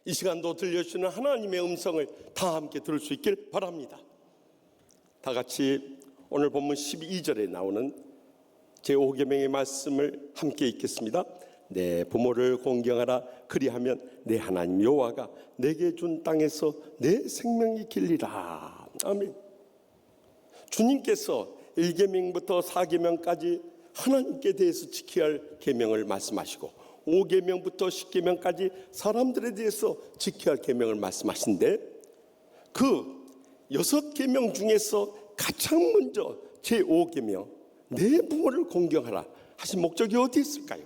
이 시간도 들려주시는 하나님의 음성을 다 함께 들을 수 있길 바랍니다. 다 같이 오늘 본문 12절에 나오는 제5계명의 말씀을 함께 읽겠습니다. 내 부모를 공경하라. 그리하면 내 하나님 여호와가 내게 준 땅에서 내 생명이 길리라. 아멘. 주님께서 1계명부터 4계명까지 하나님께 대해서 지켜야 할 계명을 말씀하시고 5계명부터 10계명까지 사람들에 대해서 지켜야 할 계명을 말씀하신데 그 6계명 중에서 가장 먼저 제5계명 내 부모를 공경하라 하신 목적이 어디 있을까요?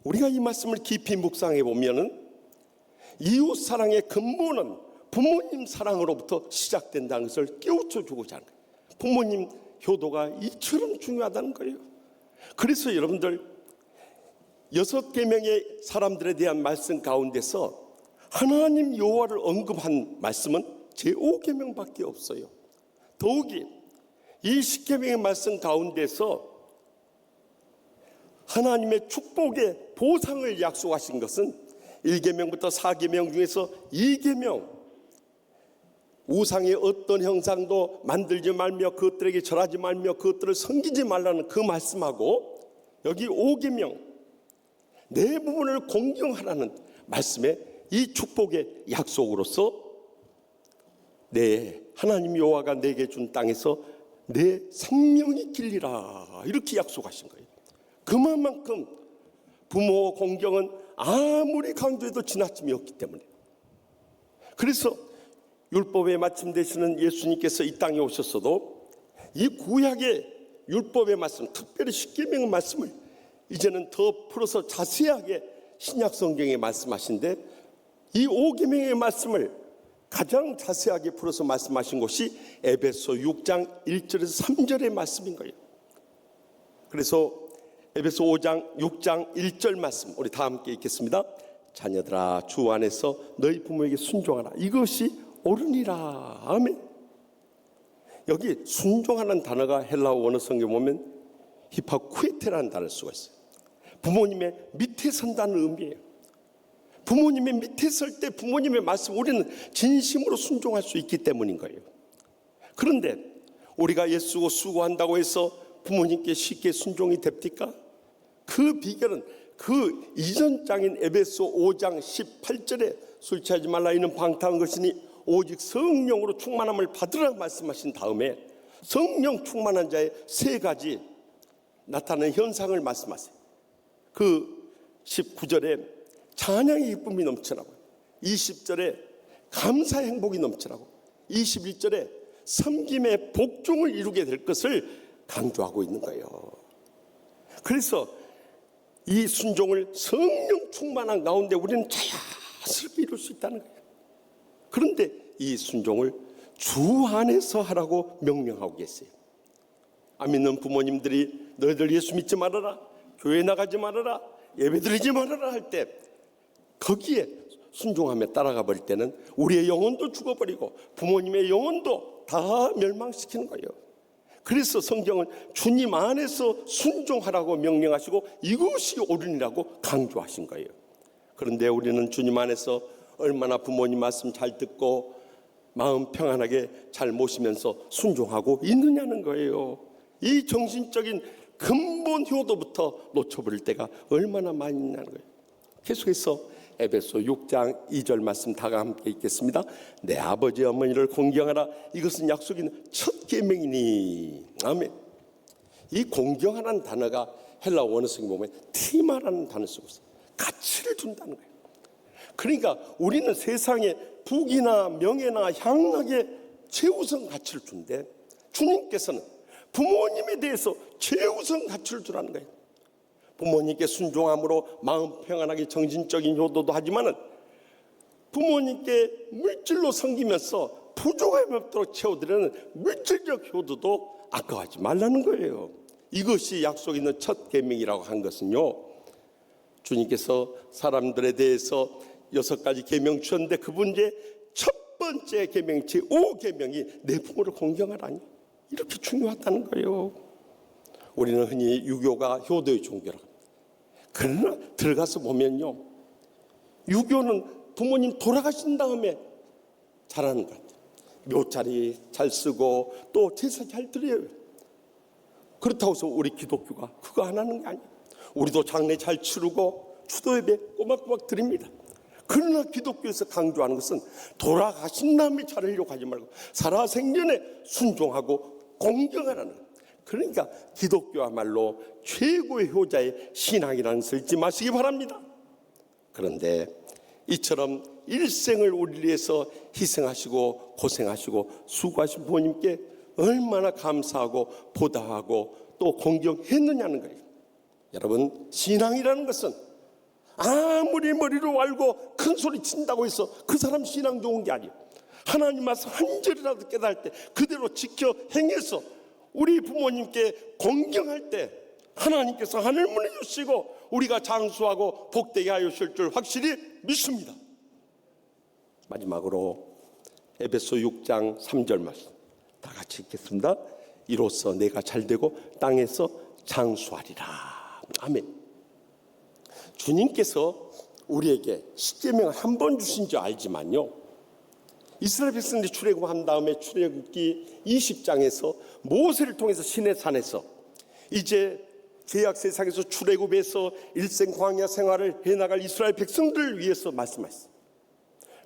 우리가 이 말씀을 깊이 묵상해 보면은 이웃 사랑의 근본은 부모님 사랑으로부터 시작된다는 것을 깨우쳐 주고자 하는 거예요. 부모님 효도가 이처럼 중요하다는 거예요. 그래서 여러분들 6계명의 사람들에 대한 말씀 가운데서 하나님 여호와를 언급한 말씀은 제5계명밖에 없어요. 더욱이 이 10계명의 말씀 가운데서 하나님의 축복의 보상을 약속하신 것은 1계명부터 4계명 중에서 2계명 우상의 어떤 형상도 만들지 말며 그것들에게 절하지 말며 그것들을 섬기지 말라는 그 말씀하고 여기 5계명 내 부분을 공경하라는 말씀에 이 축복의 약속으로서 내 하나님 여호와가 내게 준 땅에서 내 생명이 길리라 이렇게 약속하신 거예요. 그만큼 부모 공경은 아무리 강조해도 지나침이 없기 때문에 그래서 율법의 마침 되시는 예수님께서 이 땅에 오셨어도 이 구약의 율법의 말씀 특별히 10계명의 말씀을 이제는 더 풀어서 자세하게 신약 성경에 말씀하신데 이 5계명의 말씀을 가장 자세하게 풀어서 말씀하신 것이 에베소 6장 1절에서 3절의 말씀인 거예요. 그래서 에베소 5장 6장 1절 말씀 우리 다 함께 읽겠습니다. 자녀들아 주 안에서 너희 부모에게 순종하라. 이것이 옳으니라. 아멘. 여기 순종하는 단어가 헬라어 원어 성경에 보면 히파쿠에테라는 단어를 쓰고 있어요. 부모님의 밑에 선다는 의미예요. 부모님의 밑에 설 때 부모님의 말씀 우리는 진심으로 순종할 수 있기 때문인 거예요. 그런데 우리가 예수고 수고한다고 해서 부모님께 쉽게 순종이 됩니까? 그 비결은 그 이전 장인 에베소 5장 18절에 술 취하지 말라 이는 방탕한 것이니 오직 성령으로 충만함을 받으라 말씀하신 다음에 성령 충만한 자의 세 가지 나타나는 현상을 말씀하세요. 그 19절에 찬양의 기쁨이 넘치라고 20절에 감사의 행복이 넘치라고 21절에 섬김의 복종을 이루게 될 것을 강조하고 있는 거예요. 그래서 이 순종을 성령 충만한 가운데 우리는 자연스럽게 이룰 수 있다는 거예요. 그런데 이 순종을 주 안에서 하라고 명령하고 계세요. 안 믿는 부모님들이 너희들 예수 믿지 말아라, 교회 나가지 말아라, 예배 드리지 말아라 할 때 거기에 순종하며 따라가 버릴 때는 우리의 영혼도 죽어버리고 부모님의 영혼도 다 멸망시키는 거예요. 그래서 성경은 주님 안에서 순종하라고 명령하시고 이것이 옳으니라고 강조하신 거예요. 그런데 우리는 주님 안에서 얼마나 부모님 말씀 잘 듣고 마음 평안하게 잘 모시면서 순종하고 있느냐는 거예요. 이 정신적인 근본 효도부터 놓쳐버릴 때가 얼마나 많이 있냐는 거예요. 계속해서 에베소 6장 2절 말씀 다 함께 읽겠습니다. 내 아버지 어머니를 공경하라. 이것은 약속인 첫 계명이니. 아멘. 이 공경하라는 단어가 헬라 원어 성경에 보면 티마라는 단어를 쓰고 있어요. 가치를 준다는 거예요. 그러니까 우리는 세상에 부귀나 명예나 향락에 최우선 가치를 준대 주님께서는 부모님에 대해서 최우선 가치를 주라는 거예요. 부모님께 순종함으로 마음 평안하게 정신적인 효도도 하지만은 부모님께 물질로 섬기면서 부족함이 없도록 채워드리는 물질적 효도도 아까워하지 말라는 거예요. 이것이 약속 있는 첫 계명이라고 한 것은요, 주님께서 사람들에 대해서 6가지 계명 주셨는데 그분 이제 첫 번째 계명, 제5계명이 내 부모를 공경하라니 이렇게 중요하다는 거예요. 우리는 흔히 유교가 효도의 종교라고 합니다. 그러나 들어가서 보면요, 유교는 부모님 돌아가신 다음에 잘하는 것 같아요. 묘자리 잘 쓰고 또 제사 잘 드려요. 그렇다고 해서 우리 기독교가 그거 안 하는 게 아니에요. 우리도 장례 잘 치르고 추도 예배 꼬박꼬박 드립니다. 그러나 기독교에서 강조하는 것은 돌아가신 다음에 차리려고 하지 말고 살아생전에 순종하고 공경하라는 거예요. 그러니까 기독교야말로 최고의 효자의 신앙이라는 것을 잊지 마시기 바랍니다. 그런데 이처럼 일생을 우리를 위해서 희생하시고 고생하시고 수고하신 부모님께 얼마나 감사하고 보답하고 또 공경했느냐는 거예요. 여러분, 신앙이라는 것은 아무리 머리로 알고 큰 소리 친다고 해서 그 사람 신앙 좋은 게 아니에요. 하나님 말씀 한 절이라도 깨달을 때 그대로 지켜 행해서 우리 부모님께 공경할 때 하나님께서 하늘 문을 주시고 우리가 장수하고 복되게 하여 주실 줄 확실히 믿습니다. 마지막으로 에베소 6장 3절 말씀 다 같이 읽겠습니다. 이로써 내가 잘되고 땅에서 장수하리라. 아멘. 주님께서 우리에게 십계명을 한 번 주신 줄 알지만요, 이스라엘 백성들이 출애굽한 다음에 출애굽기 20장에서 모세를 통해서 시내산에서 이제 죄악 세상에서 출애굽해서 일생 광야 생활을 해나갈 이스라엘 백성들을 위해서 말씀하셨습니다.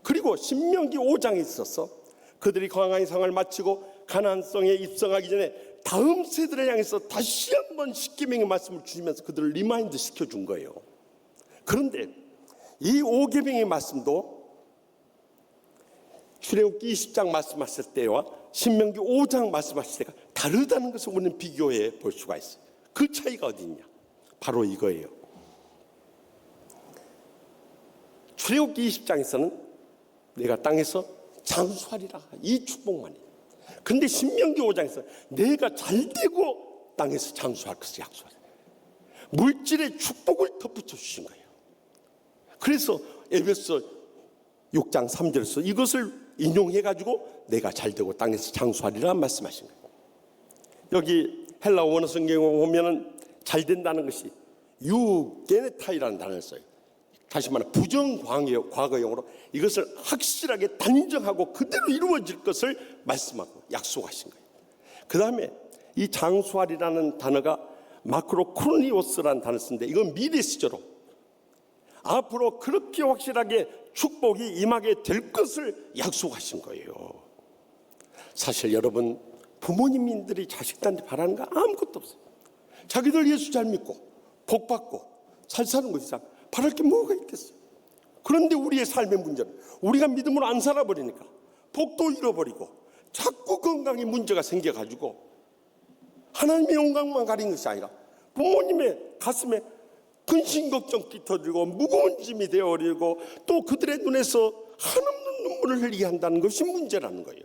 그리고 신명기 5장에 있어서 그들이 광야의 생활을 마치고 가나안 땅에 입성하기 전에 다음 세대를 향해서 다시 한번 십계명의 말씀을 주시면서 그들을 리마인드 시켜준 거예요. 그런데 이 5계명의 말씀도 출애굽기 20장 말씀하실 때와 신명기 5장 말씀하실 때가 다르다는 것을 우리는 비교해 볼 수가 있어요. 그 차이가 어디 있냐? 바로 이거예요. 출애굽기 20장에서는 내가 땅에서 장수하리라, 이 축복만이. 근데 신명기 5장에서 내가 잘되고 땅에서 장수할 것을 약속하라. 물질의 축복을 덧붙여 주신 거예요. 그래서 에베소 6장 3절에서 이것을 인용해가지고 내가 잘되고 땅에서 장수하리라 말씀하신 거예요. 여기 헬라 원어 성경에 보면은 잘된다는 것이 유게네타이라는 단어를 써요. 다시 말해 부정과거형으로 이것을 확실하게 단정하고 그대로 이루어질 것을 말씀하고 약속하신 거예요. 그 다음에 이 장수하리라는 단어가 마크로크로니오스라는 단어를 쓰는데 이건 미래 시제로 앞으로 그렇게 확실하게 축복이 임하게 될 것을 약속하신 거예요. 사실 여러분, 부모님들이 자식들한테 바라는 거 아무것도 없어요. 자기들 예수 잘 믿고 복 받고 잘 사는 것 이상 바랄 게 뭐가 있겠어요. 그런데 우리의 삶의 문제는 우리가 믿음으로 안 살아버리니까 복도 잃어버리고 자꾸 건강에 문제가 생겨가지고 하나님의 영광만 가린 것이 아니라 부모님의 가슴에 근심 걱정 끼터들고 무거운 짐이 되어버리고 또 그들의 눈에서 한없는 눈물을 흘리게 한다는 것이 문제라는 거예요.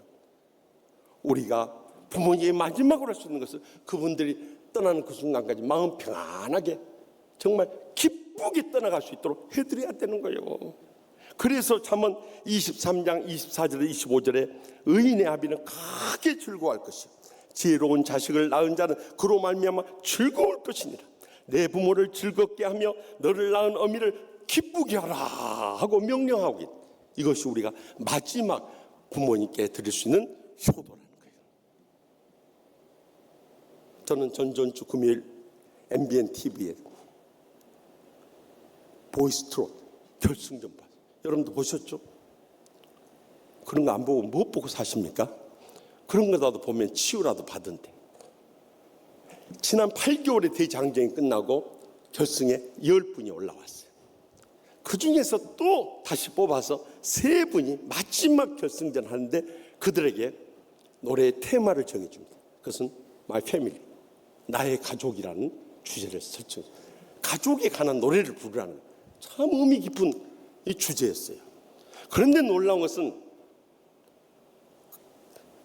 우리가 부모님의 마지막으로 할 수 있는 것은 그분들이 떠나는 그 순간까지 마음 평안하게 정말 기쁘게 떠나갈 수 있도록 해드려야 되는 거예요. 그래서 잠언 23장 24절에 25절에 의인의 아비는 크게 즐거워할 것이요 지혜로운 자식을 낳은 자는 그로 말미암아 즐거울 것이니라. 내 부모를 즐겁게 하며 너를 낳은 어미를 기쁘게 하라 하고 명령하고 있다. 이것이 우리가 마지막 부모님께 드릴 수 있는 효도라는 거예요. 저는 전주 금요일 MBN TV에 보이스트롯 결승전 봤어요. 여러분도 보셨죠? 그런 거 안 보고 못 보고 사십니까? 그런 거라도 보면 치유라도 받은데. 지난 8개월의 대장정이 끝나고 결승에 10분이 올라왔어요. 그 중에서 또 다시 뽑아서 3분이 마지막 결승전 하는데 그들에게 노래의 테마를 정해줍니다. 그것은 My Family, 나의 가족이라는 주제를 설정해요. 가족에 관한 노래를 부르라는 거예요. 참 의미 깊은 이 주제였어요. 그런데 놀라운 것은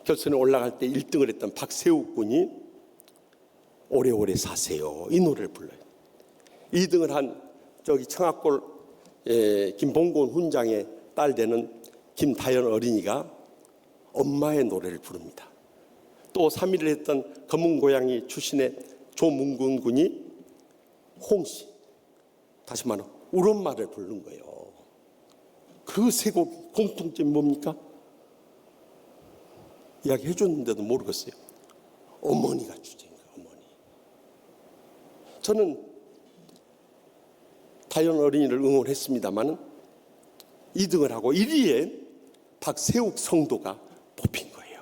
결선에 올라갈 때 1등을 했던 박세욱 군이 오래오래 사세요 이 노래를 불러요. 2등을 한 저기 청학골 김봉곤 훈장의 딸 되는 김다연 어린이가 엄마의 노래를 부릅니다. 또 3위를 했던 검은고양이 출신의 조문근 군이 홍씨, 다시 말하면 우리 엄마를 부르는 거예요. 그 세 곡 공통점이 뭡니까? 이야기해 줬는데도 모르겠어요. 어머니가 주제인 거예요. 어머니. 저는 다현 어린이를 응원했습니다만 2등을 하고 1위에 박세욱 성도가 뽑힌 거예요.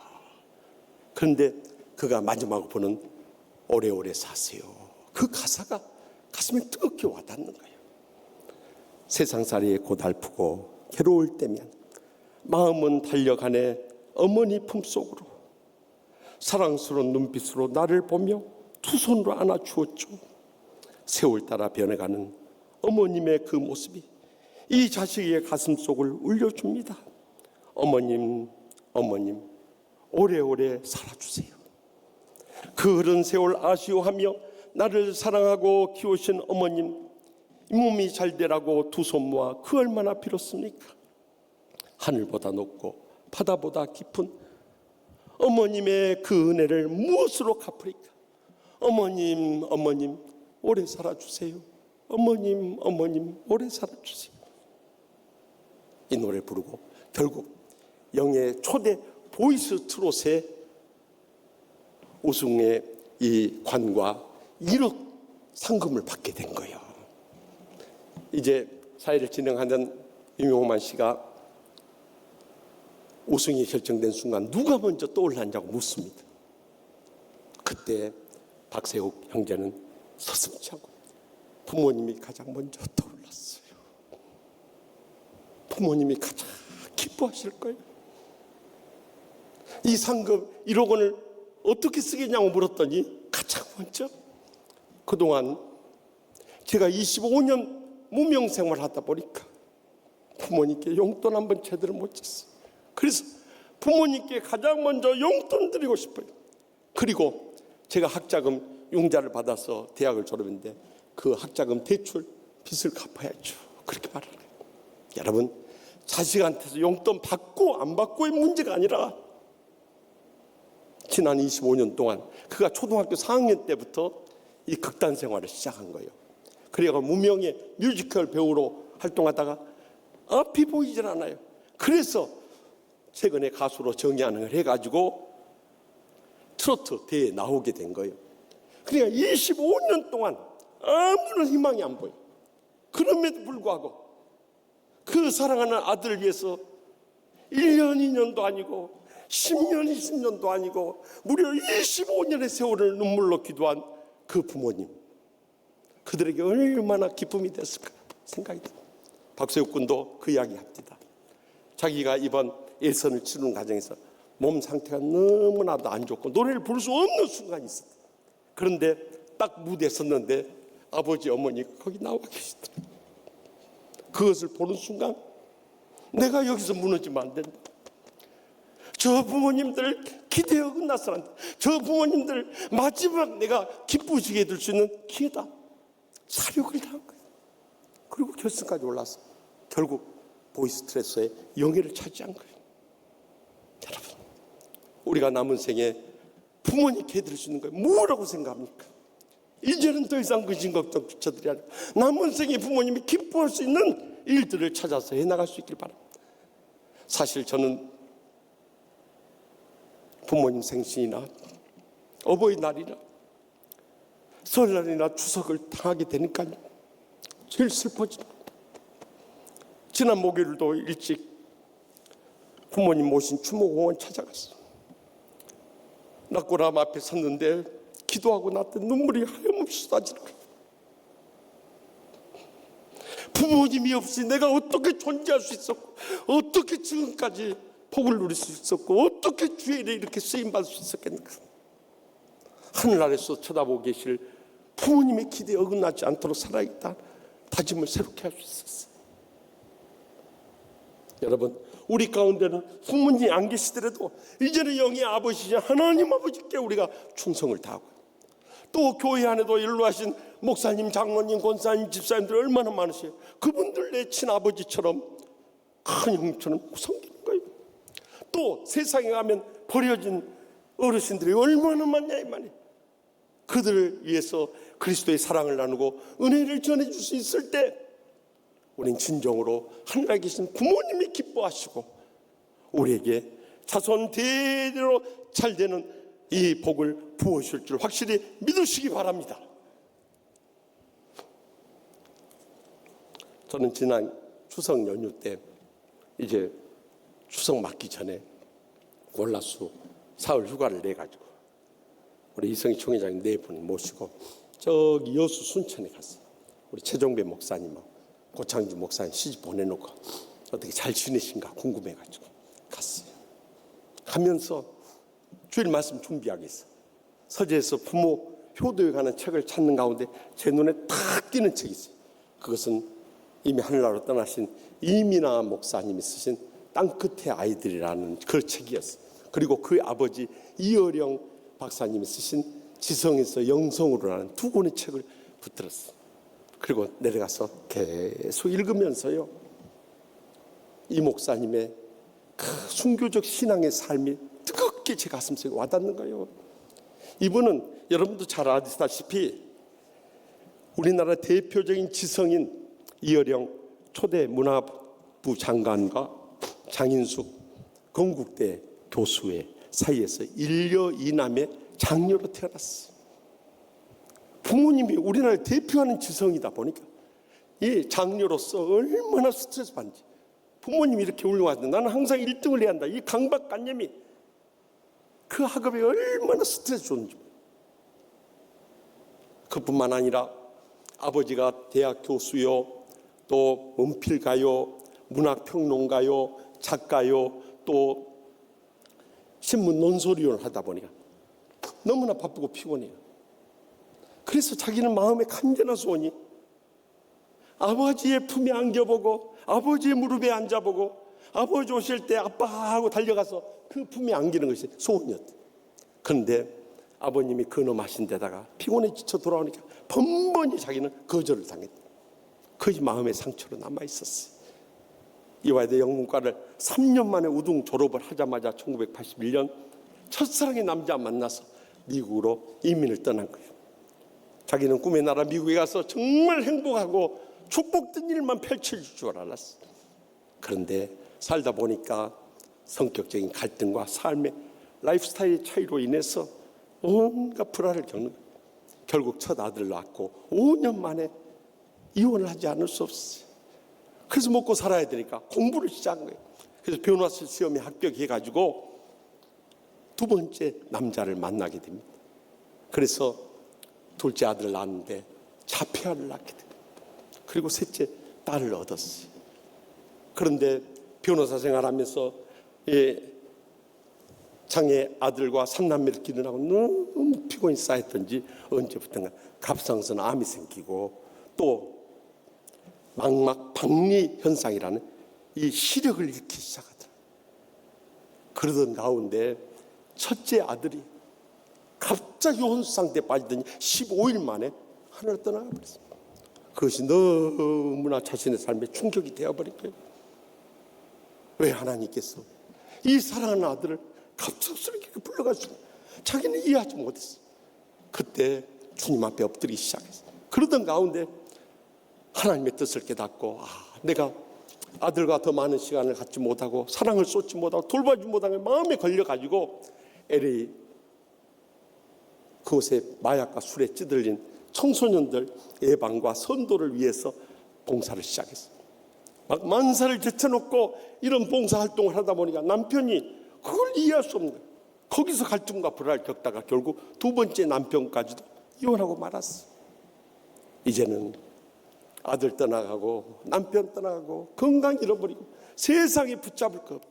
그런데 그가 마지막으로 보는 오래오래 사세요, 그 가사가 가슴에 뜨겁게 와닿는 거예요. 세상살이에 고달프고 괴로울 때면 마음은 달려가네 어머니 품속으로. 사랑스러운 눈빛으로 나를 보며 두 손으로 안아주었죠. 세월 따라 변해가는 어머님의 그 모습이 이 자식의 가슴속을 울려줍니다. 어머님, 어머님, 오래오래 살아주세요. 그 흐른 세월 아쉬워하며 나를 사랑하고 키우신 어머님, 이 몸이 잘 되라고 두 손 모아 그 얼마나 빌었습니까? 하늘보다 높고 바다보다 깊은 어머님의 그 은혜를 무엇으로 갚으리까? 어머님, 어머님, 오래 살아주세요. 어머님, 어머님, 오래 살아주세요. 이 노래를 부르고 결국 영예 초대 보이스 트롯의 우승의 이 관과 1억 상금을 받게 된 거예요. 이제 사회를 진행하는 임용만 씨가 우승이 결정된 순간 누가 먼저 떠올랐냐고 묻습니다. 그때 박세욱 형제는 서슴지 않고 부모님이 가장 먼저 떠올랐어요. 부모님이 가장 기뻐하실 거예요. 이 상금 1억 원을 어떻게 쓰겠냐고 물었더니 가장 먼저, 그동안 제가 25년 무명 생활을 하다 보니까 부모님께 용돈 한번 제대로 못 줬어요. 그래서 부모님께 가장 먼저 용돈 드리고 싶어요. 그리고 제가 학자금 융자를 받아서 대학을 졸업했는데 그 학자금 대출 빚을 갚아야죠. 그렇게 말을 해요. 여러분, 자식한테서 용돈 받고 안 받고의 문제가 아니라 지난 25년 동안 그가 초등학교 4학년 때부터 이 극단 생활을 시작한 거예요. 그래가 무명의 뮤지컬 배우로 활동하다가 앞이 보이질 않아요. 그래서 최근에 가수로 정예환을 해가지고 트로트 대회에 나오게 된 거예요. 그러니까 25년 동안 아무런 희망이 안 보여요. 그럼에도 불구하고 그 사랑하는 아들을 위해서 1년, 2년도 아니고 10년, 20년도 아니고 무려 25년의 세월을 눈물로 기도한 그 부모님, 그들에게 얼마나 기쁨이 됐을까 생각이 듭니다. 박세욱 군도 그 이야기 합니다. 자기가 이번 예선을 치르는 과정에서 몸 상태가 너무나도 안 좋고 노래를 부를 수 없는 순간이 있었다. 그런데 딱 무대에 섰는데 아버지, 어머니 거기 나와 계시더라. 그것을 보는 순간 내가 여기서 무너지면 안 된다. 저 부모님들 기대에 어긋나서 안 돼. 저 부모님들 마지막 내가 기쁘시게 해줄 수 있는 기회다. 사력을 다한 거예요. 그리고 결승까지 올라서 결국 보이스 트롯의 영예를 차지한 거예요. 여러분, 우리가 남은 생에 부모님께 해드릴 수 있는 거예요. 뭐라고 생각합니까? 이제는 더 이상 근심 걱정 주쳐드려야 하고 남은 생에 부모님이 기뻐할 수 있는 일들을 찾아서 해나갈 수 있길 바랍니다. 사실 저는 부모님 생신이나 어버이날이나 설날이나 추석을 당하게 되니까요, 제일 슬퍼집니다. 지난 목요일도 일찍 부모님 모신 추모공원 찾아갔어요. 낙고람 앞에 섰는데 기도하고 났더니 눈물이 하염없이 쏟아지는 거예요. 부모님이 없이 내가 어떻게 존재할 수 있었고, 어떻게 지금까지 복을 누릴 수 있었고, 어떻게 주의 일에 이렇게 쓰임받을 수 있었겠는가. 하늘아래서 쳐다보고 계실 부모님의 기대에 어긋나지 않도록 살아야겠다 다짐을 새롭게 할 수 있었어요. 여러분, 우리 가운데는 부모님이 안 계시더라도 이제는 영의 아버지신 하나님 아버지께 우리가 충성을 다하고, 또 교회 안에도 일로하신 목사님, 장로님, 권사님, 집사님들 얼마나 많으세요. 그분들 내 친아버지처럼 큰 형처럼 섬기는 거예요. 또 세상에 가면 버려진 어르신들이 얼마나 많냐 이 말이에요. 그들을 위해서 그리스도의 사랑을 나누고 은혜를 전해줄 수 있을 때 우린 진정으로 하늘에 계신 부모님이 기뻐하시고 우리에게 자손 대대로 잘 되는 이 복을 부어주실 줄 확실히 믿으시기 바랍니다. 저는 지난 추석 연휴 때 이제 추석 맞기 전에 월화수 사흘 휴가를 내가지고 우리 이성희 총회장님 4분 모시고 저기 여수 순천에 갔어요. 우리 최종배 목사님하고 고창주 목사님 시집 보내놓고 어떻게 잘 지내신가 궁금해가지고 갔어요. 가면서 주일 말씀 준비하고 있어. 서재에서 부모 효도에 관한 책을 찾는 가운데 제 눈에 탁 띄는 책이 있어요. 그것은 이미 하늘나라로 떠나신 이민아 목사님이 쓰신 땅끝의 아이들이라는 그 책이었어요. 그리고 그 아버지 이어령 박사님이 쓰신 지성에서 영성으로라는 2권의 책을 붙들었어요. 그리고 내려가서 계속 읽으면서요, 이 목사님의 그 순교적 신앙의 삶이 뜨겁게 제 가슴속에 와닿는 거예요. 이분은 여러분도 잘 아시다시피 우리나라 대표적인 지성인 이어령 초대 문화부 장관과 장인숙 건국대 교수의 사이에서 일녀 이남의 장녀로 태어났어요. 부모님이 우리나라를 대표하는 지성이다 보니까 이 장녀로서 얼마나 스트레스 받는지, 부모님이 이렇게 훌륭하던데 나는 항상 1등을 해야 한다, 이 강박관념이 그 학업에 얼마나 스트레스 줬는지. 그뿐만 아니라 아버지가 대학 교수요, 또 문필가요, 문학평론가요, 작가요, 또 신문 논설위원을 하다 보니까 너무나 바쁘고 피곤해요. 그래서 자기는 마음에 간절한 소원이 아버지의 품에 안겨보고 아버지의 무릎에 앉아보고 아버지 오실 때 아빠 하고 달려가서 그 품에 안기는 것이 소원이었대. 그런데 아버님이 근엄하신 데다가 피곤해 지쳐 돌아오니까 번번이 자기는 거절을 당했대. 그의 마음의 상처로 남아있었어요. 이화여대 영문과를 3년 만에 우등 졸업을 하자마자 1981년 첫사랑의 남자 만나서 미국으로 이민을 떠난 거예요. 자기는 꿈의 나라 미국에 가서 정말 행복하고 축복된 일만 펼쳐질 줄 알았어. 그런데 살다 보니까 성격적인 갈등과 삶의 라이프스타일의 차이로 인해서 온갖 불화를 겪는 거예요. 결국 첫 아들을 낳고 5년 만에 이혼을 하지 않을 수 없어요. 그래서 먹고 살아야 되니까 공부를 시작한 거예요. 그래서 변호사 시험에 합격해가지고 2번째 남자를 만나게 됩니다. 그래서 둘째 아들을 낳았는데 자폐아를 낳게 됩니다. 그리고 셋째 딸을 얻었어요. 그런데 변호사 생활하면서 장애 아들과 3남매를 기르느라고 너무 피곤이 쌓였던지 언제부턴가 갑상선 암이 생기고 또 망막 박리 현상이라는 이 시력을 잃기 시작하더라고요. 그러던 가운데 첫째 아들이 갑자기 혼수 상태에 빠지더니 15일 만에 하늘을 떠나가 버렸습니다. 그것이 너무나 자신의 삶에 충격이 되어버린 거예요. 왜 하나님께서 이 사랑하는 아들을 갑작스럽게 불러가지고 자기는 이해하지 못했어요. 그때 주님 앞에 엎드리기 시작했어요. 그러던 가운데 하나님의 뜻을 깨닫고 내가 아들과 더 많은 시간을 갖지 못하고 사랑을 쏟지 못하고 돌봐주지 못하는 마음에 걸려가지고 LA 그곳에 마약과 술에 찌들린 청소년들 예방과 선도를 위해서 봉사를 시작했어요. 막 만사를 제쳐놓고 이런 봉사활동을 하다 보니까 남편이 그걸 이해할 수 없는 거예요. 거기서 갈등과 불화를 겪다가 결국 2번째 남편까지도 이혼하고 말았어요. 이제는 아들 떠나가고 남편 떠나가고 건강 잃어버리고 세상에 붙잡을 거 없다.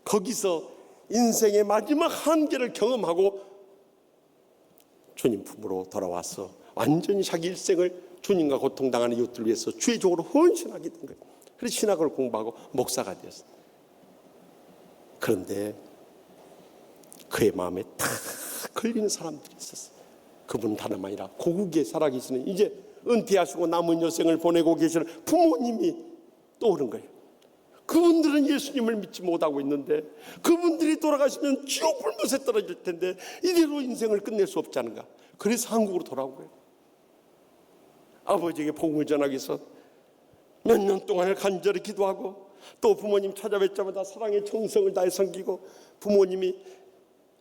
거기서 인생의 마지막 한계를 경험하고 주님 품으로 돌아와서 완전히 자기 일생을 주님과 고통당하는 이웃들을 위해서 주의 종으로 헌신하게 된 거예요. 그래서 신학을 공부하고 목사가 되었어요. 그런데 그의 마음에 탁 걸리는 사람들이 있었어요. 그분은 다름 아니라 고국에 살아계시는 이제 은퇴하시고 남은 여생을 보내고 계시는 부모님이 떠오른 거예요. 그분들은 예수님을 믿지 못하고 있는데 그분들이 돌아가시면 지옥 불못에 떨어질 텐데 이대로 인생을 끝낼 수 없지 않은가. 그래서 한국으로 돌아온 거예요. 아버지에게 복음을 전하기 위해서 몇 년 동안을 간절히 기도하고 또 부모님 찾아뵙자마자 사랑의 정성을 다해 섬기고, 부모님이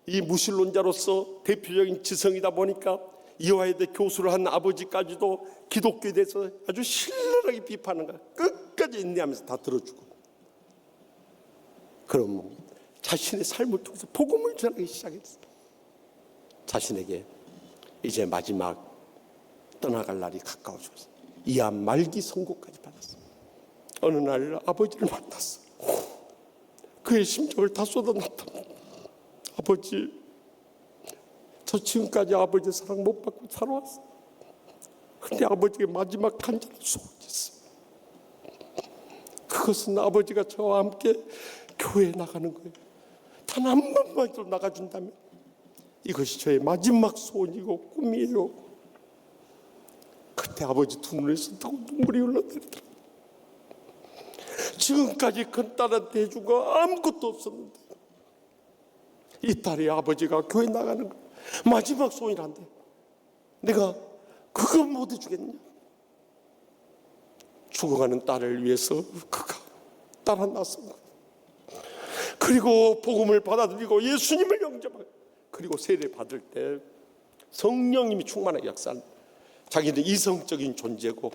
이 무신론자로서 대표적인 지성이다 보니까 이화여대 교수를 한 아버지까지도 기독교에 대해서 아주 신랄하게 비판하는 거야. 끝까지 인내하면서 다 들어주고. 그럼 자신의 삶을 통해서 복음을 전하기 시작했어. 자신에게 이제 마지막 떠나갈 날이 가까워졌어. 이암 말기 선고까지 받았어. 어느 날 아버지를 만났어. 그의 심정을 다 쏟아놨다. 아버지, 저 지금까지 아버지 사랑 못 받고 살아왔어. 근데 아버지의 마지막 간절한 소원이 있어. 그것은 아버지가 저와 함께 교회에 나가는 거예요. 단 한 번만이라도 나가준다면 이것이 저의 마지막 소원이고 꿈이에요. 그때 아버지 두 눈에서 눈물이 흘러내리더라. 지금까지 큰 딸한테 해준 거 아무것도 없었는데 이 딸이 아버지가 교회 나가는 거 마지막 소원이란데 내가 그거 못 해주겠냐. 죽어가는 딸을 위해서 그가 따라 나선 거예요. 그리고 복음을 받아들이고 예수님을 영접하고, 그리고 세례 받을 때 성령님이 충만하게 역사한, 자기는 이성적인 존재고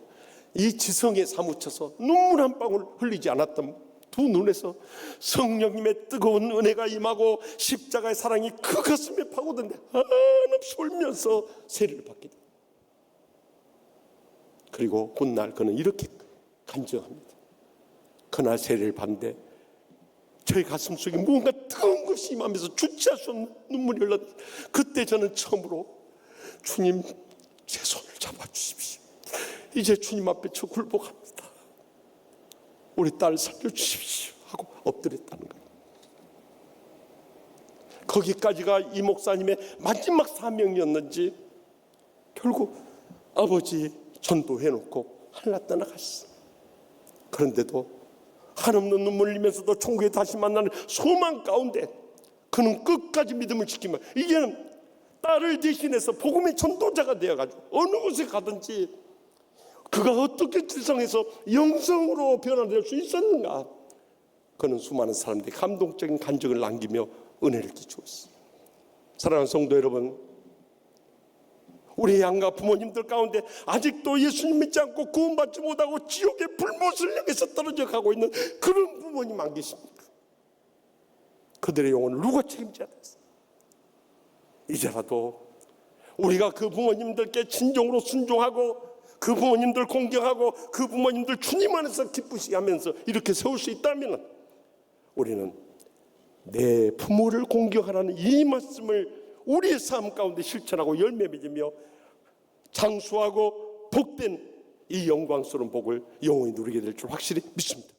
이 지성에 사무쳐서 눈물 한 방울 흘리지 않았던 두 눈에서 성령님의 뜨거운 은혜가 임하고 십자가의 사랑이 그 가슴에 파고든데 한없이 울면서 세례를 받게 됩니다. 그리고 훗날 그는 이렇게 간증합니다. 그날 세례를 받는데 저희 가슴 속에 무언가 뜨거운 것이 임하면서 주체할 수 없는 눈물이 흘렀. 그때 저는 처음으로 주님, 제 손을 잡아주십시오. 이제 주님 앞에 저 굴복합니다. 우리 딸 살려주십시오 하고 엎드렸다는 거예요. 거기까지가 이 목사님의 마지막 사명이었는지 결국 아버지 전도해놓고 하늘나 떠나갔어. 그런데도 한없는 눈물 흘리면서도 천국에 다시 만나는 소망 가운데 그는 끝까지 믿음을 지키며 이제는 딸을 대신해서 복음의 전도자가 되어가지고 어느 곳에 가든지 그가 어떻게 지성해서 영성으로 변화될 수 있었는가, 그는 수많은 사람들이 감동적인 간증을 남기며 은혜를 끼치고 있습니다. 사랑하는 성도 여러분, 우리 양가 부모님들 가운데 아직도 예수님 믿지 않고 구원받지 못하고 지옥의 불못을 향해서 떨어져 가고 있는 그런 부모님 안 계십니까? 그들의 영혼을 누가 책임져야 되겠어요? 이제라도 우리가 그 부모님들께 진정으로 순종하고 그 부모님들 공경하고 그 부모님들 주님 안에서 기쁘시게 하면서 이렇게 세울 수 있다면 우리는 내 부모를 공경하라는 이 말씀을 우리의 삶 가운데 실천하고 열매 맺으며 장수하고 복된 이 영광스러운 복을 영원히 누리게 될 줄 확실히 믿습니다.